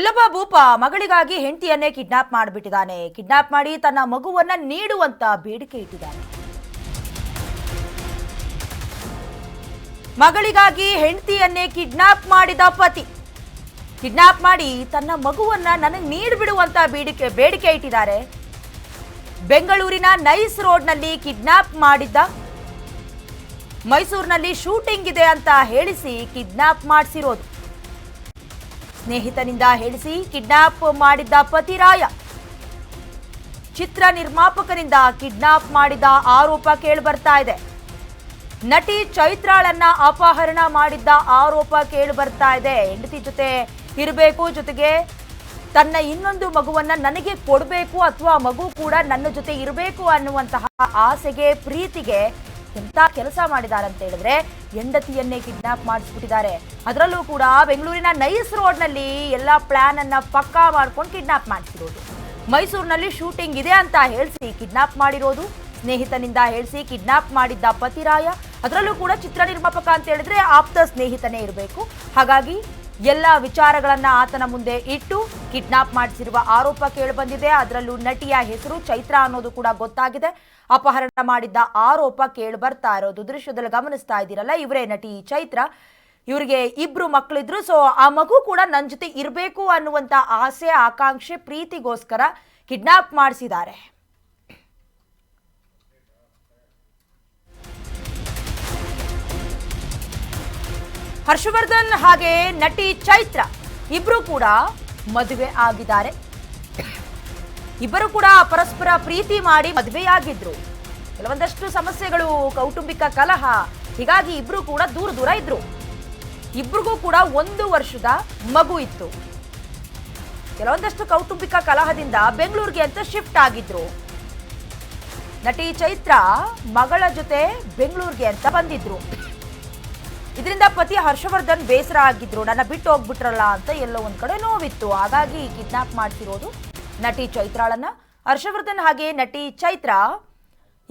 ಇಲ್ಲೊಬ್ಬ ಭೂಪ ಮಗಳಿಗಾಗಿ ಹೆಂಡತಿಯನ್ನೇ kidnap ಮಾಡಿಬಿಟ್ಟಿದ್ದಾನೆ. Kidnap ಮಾಡಿ ತನ್ನ ಮಗುವನ್ನ ನೀಡುವಂತ ಬೇಡಿಕೆ ಇಟ್ಟಿದ್ದಾನೆ. ಮಗಳಿಗಾಗಿ ಹೆಂಡತಿಯನ್ನೇ ಕಿಡ್ನಾಪ್ ಮಾಡಿದ ಪತಿ ಕಿಡ್ನಾಪ್ ಮಾಡಿ ತನ್ನ ಮಗುವನ್ನ ನನಗೆ ನೀಡಿಬಿಡುವಂತ ಬೇಡಿಕೆ ಇಟ್ಟಿದ್ದಾರೆ. ಬೆಂಗಳೂರಿನ ನೈಸ್ ರೋಡ್ನಲ್ಲಿ ಕಿಡ್ನಾಪ್ ಮಾಡಿದ್ದ, ಮೈಸೂರಿನಲ್ಲಿ ಶೂಟಿಂಗ್ ಇದೆ ಅಂತ ಹೇಳಿಸಿ ಕಿಡ್ನಾಪ್ ಮಾಡಿಸಿರೋದು. ಸ್ನೇಹಿತನಿಂದ ಹೇಳಿಸಿ ಕಿಡ್ನಾಪ್ ಮಾಡಿದ್ದ ಪತಿರಾಯ. ಚಿತ್ರ ನಿರ್ಮಾಪಕರಿಂದ ಕಿಡ್ನಾಪ್ ಮಾಡಿದ ಆರೋಪ ಕೇಳಿಬರ್ತಾ ಇದೆ. ನಟಿ ಚೈತ್ರಾಳನ್ನ ಅಪಹರಣ ಮಾಡಿದ್ದ ಆರೋಪ ಕೇಳಿಬರ್ತಾ ಇದೆ. ಹೆಂಡತಿ ಜೊತೆ ಇರಬೇಕು, ಜೊತೆಗೆ ತನ್ನ ಇನ್ನೊಂದು ಮಗುವನ್ನ ನನಗೆ ಕೊಡಬೇಕು ಅಥವಾ ಮಗು ಕೂಡ ನನ್ನ ಜೊತೆ ಇರಬೇಕು ಅನ್ನುವಂತಹ ಆಸೆಗೆ, ಪ್ರೀತಿಗೆ ಎಂತ ಕೆಲಸ ಮಾಡಿದ್ದಾರೆ ಅಂತ ಹೇಳಿದ್ರೆ ಹೆಂಡತಿಯನ್ನೇ ಕಿಡ್ನಾಪ್ ಮಾಡಿಸ್ಬಿಟ್ಟಿದ್ದಾರೆ. ಅದರಲ್ಲೂ ಕೂಡ ಬೆಂಗಳೂರಿನ ನೈಸ್ ರೋಡ್ನಲ್ಲಿ ಎಲ್ಲ ಪ್ಲಾನ್ ಅನ್ನ ಪಕ್ಕಾ ಮಾಡ್ಕೊಂಡು ಕಿಡ್ನಾಪ್ ಮಾಡಿಸಿರೋದು. ಮೈಸೂರಿನಲ್ಲಿ ಶೂಟಿಂಗ್ ಇದೆ ಅಂತ ಹೇಳಿಸಿ ಕಿಡ್ನಾಪ್ ಮಾಡಿರೋದು. ಸ್ನೇಹಿತನಿಂದ ಹೇಳಿಸಿ ಕಿಡ್ನಾಪ್ ಮಾಡಿದ್ದ ಪತಿರಾಯ. ಅದರಲ್ಲೂ ಕೂಡ ಚಿತ್ರ ನಿರ್ಮಾಪಕ ಅಂತ ಹೇಳಿದ್ರೆ ಆಪ್ತ ಸ್ನೇಹಿತನೇ ಇರಬೇಕು. ಹಾಗಾಗಿ ಎಲ್ಲ ವಿಚಾರಗಳನ್ನ ಆತನ ಮುಂದೆ ಇಟ್ಟು ಕಿಡ್ನಾಪ್ ಮಾಡಿಸಿರುವ ಆರೋಪ ಕೇಳಿಬಂದಿದೆ. ಅದರಲ್ಲೂ ನಟಿಯ ಹೆಸರು ಚೈತ್ರಾ ಅನ್ನೋದು ಕೂಡ ಗೊತ್ತಾಗಿದೆ. ಅಪಹರಣ ಮಾಡಿದ್ದ ಆರೋಪ ಕೇಳಿ ಬರ್ತಾ ಇರೋದು ದೃಶ್ಯದಲ್ಲಿ ಗಮನಿಸ್ತಾ ಇದ್ದೀರಲ್ಲ, ಇವರೇ ನಟಿ ಚೈತ್ರಾ. ಇವರಿಗೆ 2 ಮಕ್ಕಳಿದ್ರು. ಸೊ ಆ ಮಗು ಕೂಡ ನನ್ನ ಜೊತೆ ಇರಬೇಕು ಅನ್ನುವಂತ ಆಸೆ, ಆಕಾಂಕ್ಷೆ, ಪ್ರೀತಿಗೋಸ್ಕರ ಕಿಡ್ನಾಪ್ ಮಾಡಿಸಿದ್ದಾರೆ. ಹರ್ಷವರ್ಧನ್ ಹಾಗೆ ನಟಿ ಚೈತ್ರಾ ಇಬ್ರು ಕೂಡ ಮದುವೆ ಆಗಿದ್ದಾರೆ. ಇಬ್ಬರು ಕೂಡ ಪರಸ್ಪರ ಪ್ರೀತಿ ಮಾಡಿ ಮದುವೆಯಾಗಿದ್ರು. ಕೆಲವೊಂದಷ್ಟು ಸಮಸ್ಯೆಗಳು, ಕೌಟುಂಬಿಕ ಕಲಹ, ಹೀಗಾಗಿ ಇಬ್ರು ಕೂಡ ದೂರ ಇದ್ರು. ಇಬ್ರಿಗೂ ಕೂಡ 1 ವರ್ಷದ ಮಗು ಇತ್ತು. ಕೆಲವೊಂದಷ್ಟು ಕೌಟುಂಬಿಕ ಕಲಹದಿಂದ ಬೆಂಗಳೂರಿಗೆ ಅಂತ ಶಿಫ್ಟ್ ಆಗಿದ್ರು. ನಟಿ ಚೈತ್ರಾ ಮಗಳ ಜೊತೆ ಬೆಂಗಳೂರಿಗೆ ಅಂತ ಬಂದಿದ್ರು. ಇದರಿಂದ ಪತಿ ಹರ್ಷವರ್ಧನ್ ಬೇಸರ ಆಗಿದ್ರು. ನನ್ನ ಬಿಟ್ಟು ಹೋಗ್ಬಿಟ್ರಲ್ಲ ಅಂತ ಎಲ್ಲೋ ಒಂದ್ ಕಡೆ ನೋವಿತ್ತು. ಹಾಗಾಗಿ ಕಿಡ್ನಾಪ್ ಮಾಡ್ತಿರೋದು ನಟಿ ಚೈತ್ರಾಳನ್ನ. ಹರ್ಷವರ್ಧನ್ ಹಾಗೆ ನಟಿ ಚೈತ್ರಾ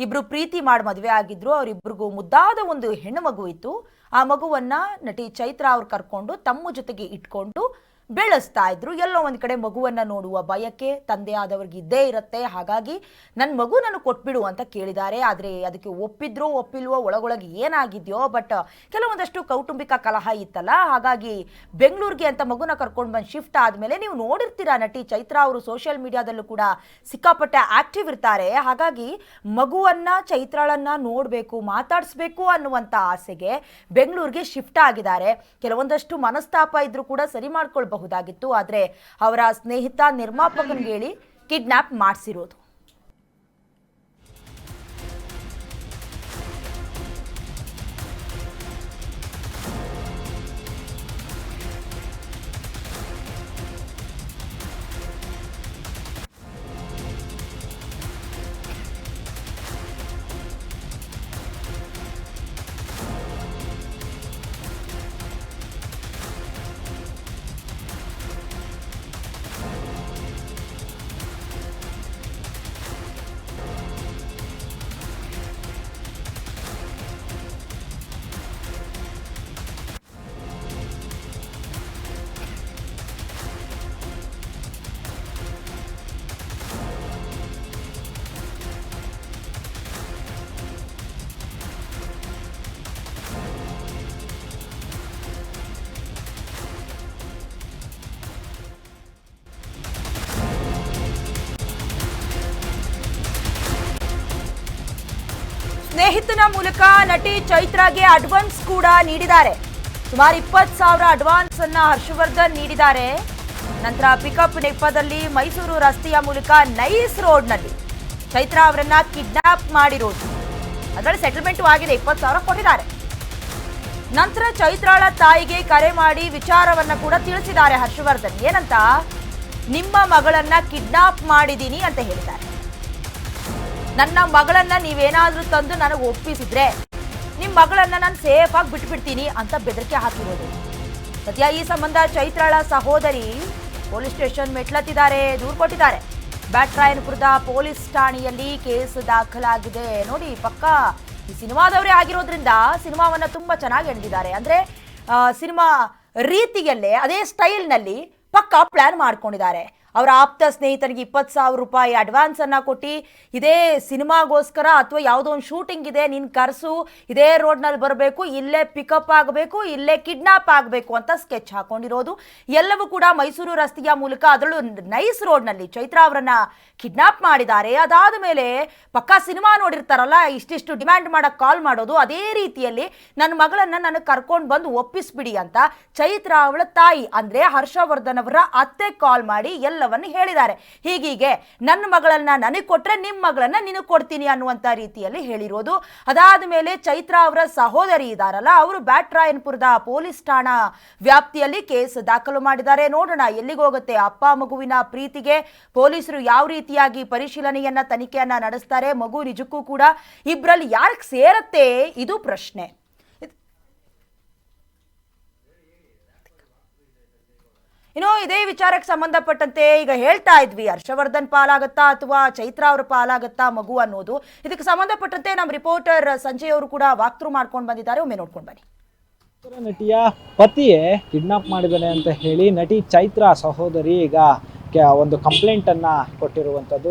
ಇಬ್ರು ಪ್ರೀತಿ ಮಾಡಿ ಮದುವೆ ಆಗಿದ್ರು. ಅವರಿಬ್ರಿಗೂ ಮುದ್ದಾದ ಒಂದು ಹೆಣ್ಣು ಮಗು ಇತ್ತು. ಆ ಮಗುವನ್ನ ನಟಿ ಚೈತ್ರಾ ಅವ್ರು ಕರ್ಕೊಂಡು ತಮ್ಮ ಜೊತೆಗೆ ಇಟ್ಕೊಂಡು ಬೆಳೆಸ್ತಾ ಇದ್ರು. ಎಲ್ಲೋ ಒಂದ್ ಕಡೆ ಮಗುವನ್ನ ನೋಡುವ ಬಯಕೆ ತಂದೆ ಆದವ್ರಿಗೆ ಇದ್ದೇ ಇರುತ್ತೆ. ಹಾಗಾಗಿ ನನ್ನ ಮಗು ನಾನು ಕೊಟ್ಬಿಡು ಅಂತ ಕೇಳಿದ್ದಾರೆ. ಆದರೆ ಅದಕ್ಕೆ ಒಪ್ಪಿದ್ರೋ ಒಪ್ಪಿಲ್ವೋ, ಒಳಗೊಳಗೆ ಏನಾಗಿದೆಯೋ, ಬಟ್ ಕೆಲವೊಂದಷ್ಟು ಕೌಟುಂಬಿಕ ಕಲಹ ಇತ್ತಲ್ಲ. ಹಾಗಾಗಿ ಬೆಂಗಳೂರಿಗೆ ಅಂತ ಮಗುನ ಕರ್ಕೊಂಡು ಬಂದು ಶಿಫ್ಟ್ ಆದಮೇಲೆ ನೀವು ನೋಡಿರ್ತೀರಾ, ನಟಿ ಚೈತ್ರಾ ಅವರು ಸೋಷಿಯಲ್ ಮೀಡಿಯಾದಲ್ಲೂ ಕೂಡ ಸಿಕ್ಕಾಪಟ್ಟೆ ಆಕ್ಟಿವ್ ಇರ್ತಾರೆ. ಹಾಗಾಗಿ ಮಗುವನ್ನ ಚೈತ್ರಾಳನ್ನ ನೋಡಬೇಕು, ಮಾತಾಡಿಸ್ಬೇಕು ಅನ್ನುವಂಥ ಆಸೆಗೆ ಬೆಂಗಳೂರಿಗೆ ಶಿಫ್ಟ್ ಆಗಿದ್ದಾರೆ. ಕೆಲವೊಂದಷ್ಟು ಮನಸ್ತಾಪ ಇದ್ರೂ ಕೂಡ ಸರಿ ಮಾಡ್ಕೊಳ್ಬಹುದು ಬಹುದಾಗಿತ್ತು. ಆದ್ರೆ ಅವರ ಸ್ನೇಹಿತ ನಿರ್ಮಾಪಕನಿಗೆ ಹೇಳಿ ಕಿಡ್ನಾಪ್ ಮಾಡಿಸಿರೋದು. ಸ್ನೇಹಿತನ ಮೂಲಕ ನಟಿ ಚೈತ್ರಾಗೆ ಅಡ್ವಾನ್ಸ್ ಕೂಡ ನೀಡಿದ್ದಾರೆ. ಸುಮಾರು 20,000 ಅಡ್ವಾನ್ಸ್ ಅನ್ನ ಹರ್ಷವರ್ಧನ್ ನೀಡಿದ್ದಾರೆ. ನಂತರ ಪಿಕಪ್ ನೆಪದಲ್ಲಿ ಮೈಸೂರು ರಸ್ತೆಯ ಮೂಲಕ ನೈಸ್ ರೋಡ್ನಲ್ಲಿ ಚೈತ್ರಾ ಅವರನ್ನ ಕಿಡ್ನಾಪ್ ಮಾಡಿರೋದು. ಅದರಲ್ಲಿ ಸೆಟಲ್ಮೆಂಟ್ ಆಗಿದೆ, 20,000 ಕೊಟ್ಟಿದ್ದಾರೆ. ನಂತರ ಚೈತ್ರಾಳ ತಾಯಿಗೆ ಕರೆ ಮಾಡಿ ವಿಚಾರವನ್ನ ಕೂಡ ತಿಳಿಸಿದ್ದಾರೆ ಹರ್ಷವರ್ಧನ್. ಏನಂತ, ನಿಮ್ಮ ಮಗಳನ್ನ ಕಿಡ್ನಾಪ್ ಮಾಡಿದೀನಿ ಅಂತ ಹೇಳಿದ್ದಾರೆ. ನನ್ನ ಮಗಳನ್ನ ನೀವೇನಾದ್ರೂ ತಂದು ನನಗೆ ಒಪ್ಪಿಸಿದ್ರೆ ನಿಮ್ಮ ಮಗಳನ್ನ ನಾನು ಸೇಫ್ ಆಗಿ ಬಿಟ್ಬಿಡ್ತೀನಿ ಅಂತ ಬೆದರಿಕೆ ಹಾಕಿರೋದು. ಸದ್ಯ ಈ ಸಂಬಂಧ ಚೈತ್ರಾಳ ಸಹೋದರಿ ಪೊಲೀಸ್ ಸ್ಟೇಷನ್ ಮೆಟ್ಲತ್ತಿದ್ದಾರೆ, ದೂರು ಕೊಟ್ಟಿದ್ದಾರೆ. ಬ್ಯಾಟರಾಯನಪುರದ ಪೊಲೀಸ್ ಠಾಣೆಯಲ್ಲಿ ಕೇಸ್ ದಾಖಲಾಗಿದೆ. ನೋಡಿ, ಪಕ್ಕಾ ಈ ಸಿನಿಮಾದವರೇ ಆಗಿರೋದ್ರಿಂದ ಸಿನಿಮಾವನ್ನ ತುಂಬಾ ಚೆನ್ನಾಗಿ ಎಳೆದಿದ್ದಾರೆ. ಅಂದ್ರೆ ಸಿನಿಮಾ ರೀತಿಯಲ್ಲೇ ಅದೇ ಸ್ಟೈಲ್ನಲ್ಲಿ ಪಕ್ಕಾ ಪ್ಲಾನ್ ಮಾಡ್ಕೊಂಡಿದ್ದಾರೆ. ಅವರ ಆಪ್ತ ಸ್ನೇಹಿತನಿಗೆ 20,000 ರೂಪಾಯಿ ಅಡ್ವಾನ್ಸ್ ಅನ್ನ ಕೊಟ್ಟು ಇದೇ ಸಿನಿಮಾಗೋಸ್ಕರ ಅಥವಾ ಯಾವುದೋ ಒಂದು ಶೂಟಿಂಗ್ ಇದೆ, ನೀನು ಕರ್ಸು, ಇದೇ ರೋಡ್ನಲ್ಲಿ ಬರಬೇಕು, ಇಲ್ಲೇ ಪಿಕಪ್ ಆಗಬೇಕು, ಇಲ್ಲೇ ಕಿಡ್ನಾಪ್ ಆಗಬೇಕು ಅಂತ ಸ್ಕೆಚ್ ಹಾಕೊಂಡಿರೋದು. ಎಲ್ಲವೂ ಕೂಡ ಮೈಸೂರು ರಸ್ತೆಯ ಮೂಲಕ, ಅದರಲ್ಲೂ ನೈಸ್ ರೋಡ್ನಲ್ಲಿ ಚೈತ್ರಾ ಅವರನ್ನ ಕಿಡ್ನಾಪ್ ಮಾಡಿದ್ದಾರೆ. ಅದಾದ ಮೇಲೆ ಪಕ್ಕಾ ಸಿನಿಮಾ ನೋಡಿರ್ತಾರಲ್ಲ, ಇಷ್ಟಿಷ್ಟು ಡಿಮ್ಯಾಂಡ್ ಮಾಡಕ್ಕೆ ಕಾಲ್ ಮಾಡೋದು, ಅದೇ ರೀತಿಯಲ್ಲಿ ನನ್ನ ಮಗಳನ್ನ ನನಗೆ ಕರ್ಕೊಂಡು ಬಂದು ಒಪ್ಪಿಸ್ಬಿಡಿ ಅಂತ ಚೈತ್ರಾ ಅವಳ ತಾಯಿ ಅಂದ್ರೆ ಹರ್ಷವರ್ಧನ್ ಅವರ ಅತ್ತೆ ಕಾಲ್ ಮಾಡಿ ಎಲ್ಲವನ್ನು ಹೇಳಿದ್ದಾರೆ. ಹೀಗೀಗೆ ನನ್ನ ಮಗಳನ್ನ ನನಗೆ ಕೊಟ್ರೆ ನಿಮ್ಮ ಮಗಳನ್ನ ನಿನಗೆ ಕೊಡ್ತೀನಿ ಅನ್ನುವಂತ ರೀತಿಯಲ್ಲಿ ಹೇಳಿರೋದು. ಅದಾದ ಮೇಲೆ ಚೈತ್ರಾ ಅವರ ಸಹೋದರಿ ಇದಾರಲ್ಲ, ಅವರು ಬ್ಯಾಟ್ರಾಯನ್ಪುರದ ಪೊಲೀಸ್ ಠಾಣಾ ವ್ಯಾಪ್ತಿಯಲ್ಲಿ ಕೇಸ್ ದಾಖಲು ಮಾಡಿದ್ದಾರೆ. ನೋಡೋಣ ಎಲ್ಲಿಗೆ ಹೋಗುತ್ತೆ. ಅಪ್ಪ ಮಗುವಿನ ಪ್ರೀತಿಗೆ ಪೊಲೀಸರು ಯಾವ ರೀತಿಯಾಗಿ ಪರಿಶೀಲನೆಯನ್ನ ತನಿಖೆಯನ್ನ ನಡೆಸ್ತಾರೆ, ಮಗು ನಿಜಕ್ಕೂ ಕೂಡ ಇಬ್ಬರಲ್ಲಿ ಯಾರಿಗೆ ಸೇರತ್ತೆ, ಇದು ಪ್ರಶ್ನೆ. ಇನ್ನು ಇದೇ ವಿಚಾರಕ್ಕೆ ಸಂಬಂಧಪಟ್ಟಂತೆ ಈಗ ಹೇಳ್ತಾ ಇದ್ವಿ, ಹರ್ಷವರ್ಧನ್ ಪಾಲಾಗತ್ತಾ ಅಥವಾ ಚೈತ್ರಾ ಅವರ ಪಾಲಾಗತ್ತಾ ಮಗು ಅನ್ನೋದು. ಇದಕ್ಕೆ ಸಂಬಂಧಪಟ್ಟಂತೆ ನಮ್ಮ ರಿಪೋರ್ಟರ್ ಸಂಜಯ್ ಅವರು ಕೂಡ ವಾಕ್ಥ್ರೂ ಮಾಡ್ಕೊಂಡು ಬಂದಿದ್ದಾರೆ, ಒಮ್ಮೆ ನೋಡ್ಕೊಂಡು ಬನ್ನಿ. ನಟಿಯ ಪತಿಯೇ ಕಿಡ್ನಾಪ್ ಮಾಡಿದ್ದಾನೆ ಅಂತ ಹೇಳಿ ನಟಿ ಚೈತ್ರಾ ಸಹೋದರಿ ಈಗ ಒಂದು ಕಂಪ್ಲೇಂಟನ್ನು ಕೊಟ್ಟಿರುವಂಥದ್ದು.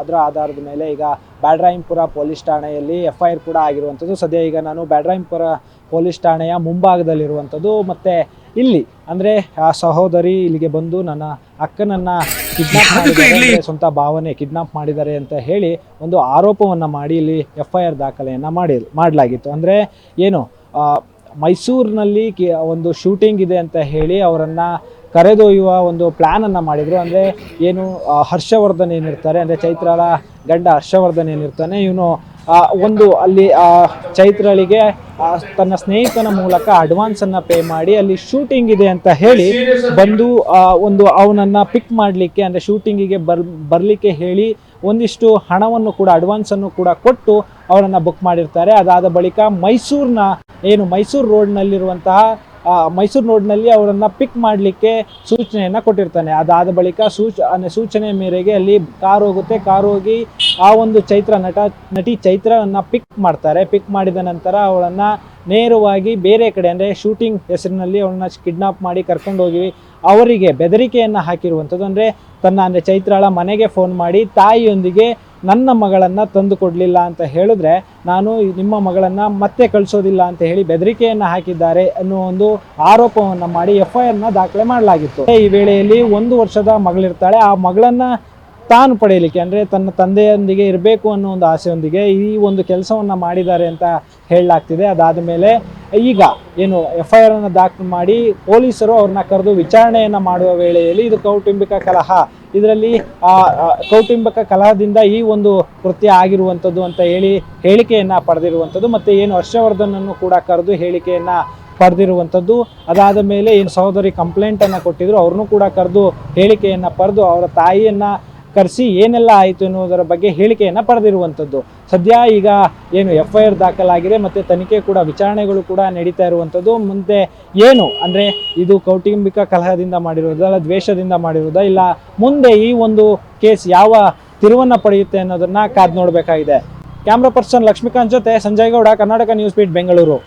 ಅದರ ಆಧಾರದ ಮೇಲೆ ಈಗ ಬ್ಯಾಟರಾಯನಪುರ ಪೊಲೀಸ್ ಠಾಣೆಯಲ್ಲಿ FIR ಕೂಡ ಆಗಿರುವಂಥದ್ದು. ಸದ್ಯ ಈಗ ನಾನು ಬ್ಯಾಟರಾಯನಪುರ ಪೊಲೀಸ್ ಠಾಣೆಯ ಮುಂಭಾಗದಲ್ಲಿರುವಂಥದ್ದು. ಮತ್ತು ಇಲ್ಲಿ ಅಂದರೆ ಆ ಸಹೋದರಿ ಇಲ್ಲಿಗೆ ಬಂದು ನನ್ನ ಅಕ್ಕನನ್ನು ಕಿಡ್ನಾಪ್ ಮಾಡಿದ್ದಾರೆ, ಸ್ವಂತ ಭಾವನೆ ಕಿಡ್ನಾಪ್ ಮಾಡಿದ್ದಾರೆ ಅಂತ ಹೇಳಿ ಒಂದು ಆರೋಪವನ್ನು ಮಾಡಿ ಇಲ್ಲಿ FIR ದಾಖಲೆಯನ್ನು ಮಾಡಲಾಗಿತ್ತು. ಅಂದರೆ ಏನು ಮೈಸೂರಿನಲ್ಲಿ ಒಂದು ಶೂಟಿಂಗ್ ಇದೆ ಅಂತ ಹೇಳಿ ಅವರನ್ನು ಕರೆದೊಯ್ಯುವ ಒಂದು ಪ್ಲ್ಯಾನನ್ನು ಮಾಡಿದರು. ಅಂದರೆ ಏನು ಹರ್ಷವರ್ಧನ್ ಏನಿರ್ತಾರೆ, ಅಂದರೆ ಚೈತ್ರಾಳ ಗಂಡ ಹರ್ಷವರ್ಧನ್ ಏನಿರ್ತಾನೆ, ಇವನು ಒಂದು ಅಲ್ಲಿ ಚೈತ್ರಳಿಗೆ ತನ್ನ ಸ್ನೇಹಿತನ ಮೂಲಕ ಅಡ್ವಾನ್ಸನ್ನು ಪೇ ಮಾಡಿ ಅಲ್ಲಿ ಶೂಟಿಂಗ್ ಇದೆ ಅಂತ ಹೇಳಿ ಬಂದು ಒಂದು ಅವನನ್ನು ಪಿಕ್ ಮಾಡಲಿಕ್ಕೆ, ಅಂದರೆ ಶೂಟಿಂಗಿಗೆ ಬರಲಿಕ್ಕೆ ಹೇಳಿ ಒಂದಿಷ್ಟು ಹಣವನ್ನು ಕೂಡ ಅಡ್ವಾನ್ಸನ್ನು ಕೂಡ ಕೊಟ್ಟು ಅವರನ್ನು ಬುಕ್ ಮಾಡಿರ್ತಾರೆ. ಅದಾದ ಬಳಿಕ ಮೈಸೂರು ರೋಡ್ನಲ್ಲಿರುವಂತಹ ಮೈಸೂರು ರೋಡ್ನಲ್ಲಿ ಅವರನ್ನು ಪಿಕ್ ಮಾಡಲಿಕ್ಕೆ ಸೂಚನೆಯನ್ನು ಕೊಟ್ಟಿರ್ತಾನೆ. ಅದಾದ ಬಳಿಕ ಸೂಚನೆ ಮೇರೆಗೆ ಅಲ್ಲಿ ಕಾರ್ ಹೋಗುತ್ತೆ. ಕಾರ್ ಹೋಗಿ ಆ ಒಂದು ನಟಿ ಚೈತ್ರವನ್ನು ಪಿಕ್ ಮಾಡ್ತಾರೆ. ಪಿಕ್ ಮಾಡಿದ ನಂತರ ಅವಳನ್ನು ನೇರವಾಗಿ ಬೇರೆ ಕಡೆ, ಅಂದರೆ ಶೂಟಿಂಗ್ ಹೆಸರಿನಲ್ಲಿ ಅವಳನ್ನ ಕಿಡ್ನಾಪ್ ಮಾಡಿ ಕರ್ಕೊಂಡು ಹೋಗಿ ಅವರಿಗೆ ಬೆದರಿಕೆಯನ್ನು ಹಾಕಿರುವಂಥದ್ದು. ಅಂದರೆ ಚೈತ್ರಾಳ ಮನೆಗೆ ಫೋನ್ ಮಾಡಿ ತಾಯಿಯೊಂದಿಗೆ ನನ್ನ ಮಗಳನ್ನು ತಂದು ಕೊಡಲಿಲ್ಲ ಅಂತ ಹೇಳಿದ್ರೆ ನಾನು ನಿಮ್ಮ ಮಗಳನ್ನು ಮತ್ತೆ ಕಳಿಸೋದಿಲ್ಲ ಅಂತ ಹೇಳಿ ಬೆದರಿಕೆಯನ್ನು ಹಾಕಿದ್ದಾರೆ ಅನ್ನೋ ಒಂದು ಆರೋಪವನ್ನು ಮಾಡಿ FIRನ ದಾಖಲೆ ಮಾಡಲಾಗಿತ್ತು. ಈ ವೇಳೆಯಲ್ಲಿ 1 ವರ್ಷದ ಮಗಳಿರ್ತಾಳೆ. ಆ ಮಗಳನ್ನು ತಾನು ಪಡೆಯಲಿಕ್ಕೆ, ಅಂದರೆ ತನ್ನ ತಂದೆಯೊಂದಿಗೆ ಇರಬೇಕು ಅನ್ನೋ ಒಂದು ಆಸೆಯೊಂದಿಗೆ ಈ ಒಂದು ಕೆಲಸವನ್ನು ಮಾಡಿದ್ದಾರೆ ಅಂತ ಹೇಳಲಾಗ್ತಿದೆ. ಅದಾದ ಮೇಲೆ ಈಗ ಏನು FIRನ್ನು ದಾಖಲು ಮಾಡಿ ಪೊಲೀಸರು ಅವ್ರನ್ನ ಕರೆದು ವಿಚಾರಣೆಯನ್ನು ಮಾಡುವ ವೇಳೆಯಲ್ಲಿ ಇದು ಕೌಟುಂಬಿಕ ಕಲಹ, ಇದರಲ್ಲಿ ಕೌಟುಂಬಿಕ ಕಲಹದಿಂದ ಈ ಒಂದು ಕೃತ್ಯ ಆಗಿರುವಂಥದ್ದು ಅಂತ ಹೇಳಿ ಹೇಳಿಕೆಯನ್ನು ಪಡೆದಿರುವಂಥದ್ದು. ಮತ್ತು ಏನು ಹರ್ಷವರ್ಧನನ್ನು ಕೂಡ ಕರೆದು ಹೇಳಿಕೆಯನ್ನು ಪಡೆದಿರುವಂಥದ್ದು. ಅದಾದ ಮೇಲೆ ಏನು ಸಹೋದರಿ ಕಂಪ್ಲೇಂಟನ್ನು ಕೊಟ್ಟಿದ್ರು, ಅವ್ರನ್ನೂ ಕೂಡ ಕರೆದು ಹೇಳಿಕೆಯನ್ನು ಪಡೆದು ಅವರ ತಾಯಿಯನ್ನು ಕರೆಸಿ ಏನೆಲ್ಲ ಆಯಿತು ಎನ್ನುವುದರ ಬಗ್ಗೆ ಹೇಳಿಕೆಯನ್ನು ಪಡೆದಿರುವಂಥದ್ದು. ಸದ್ಯ ಈಗ ಏನು FIR ದಾಖಲಾಗಿದೆ ಮತ್ತು ತನಿಖೆ ಕೂಡ, ವಿಚಾರಣೆಗಳು ಕೂಡ ನಡೀತಾ ಇರುವಂಥದ್ದು. ಮುಂದೆ ಏನು ಅಂದರೆ ಇದು ಕೌಟುಂಬಿಕ ಕಲಹದಿಂದ ಮಾಡಿರೋದಾ, ಅಲ್ಲ ದ್ವೇಷದಿಂದ ಮಾಡಿರೋದಾ, ಇಲ್ಲ ಮುಂದೆ ಈ ಒಂದು ಕೇಸ್ ಯಾವ ತಿರುವನ್ನು ಪಡೆಯುತ್ತೆ ಅನ್ನೋದನ್ನು ಕಾದು ನೋಡಬೇಕಾಗಿದೆ. ಕ್ಯಾಮ್ರಾ ಪರ್ಸನ್ ಲಕ್ಷ್ಮೀಕಾಂತ್ ಜೊತೆ ಸಂಜಯ್ ಗೌಡ, ಕರ್ನಾಟಕ ನ್ಯೂಸ್ ಬೀಟ್, ಬೆಂಗಳೂರು.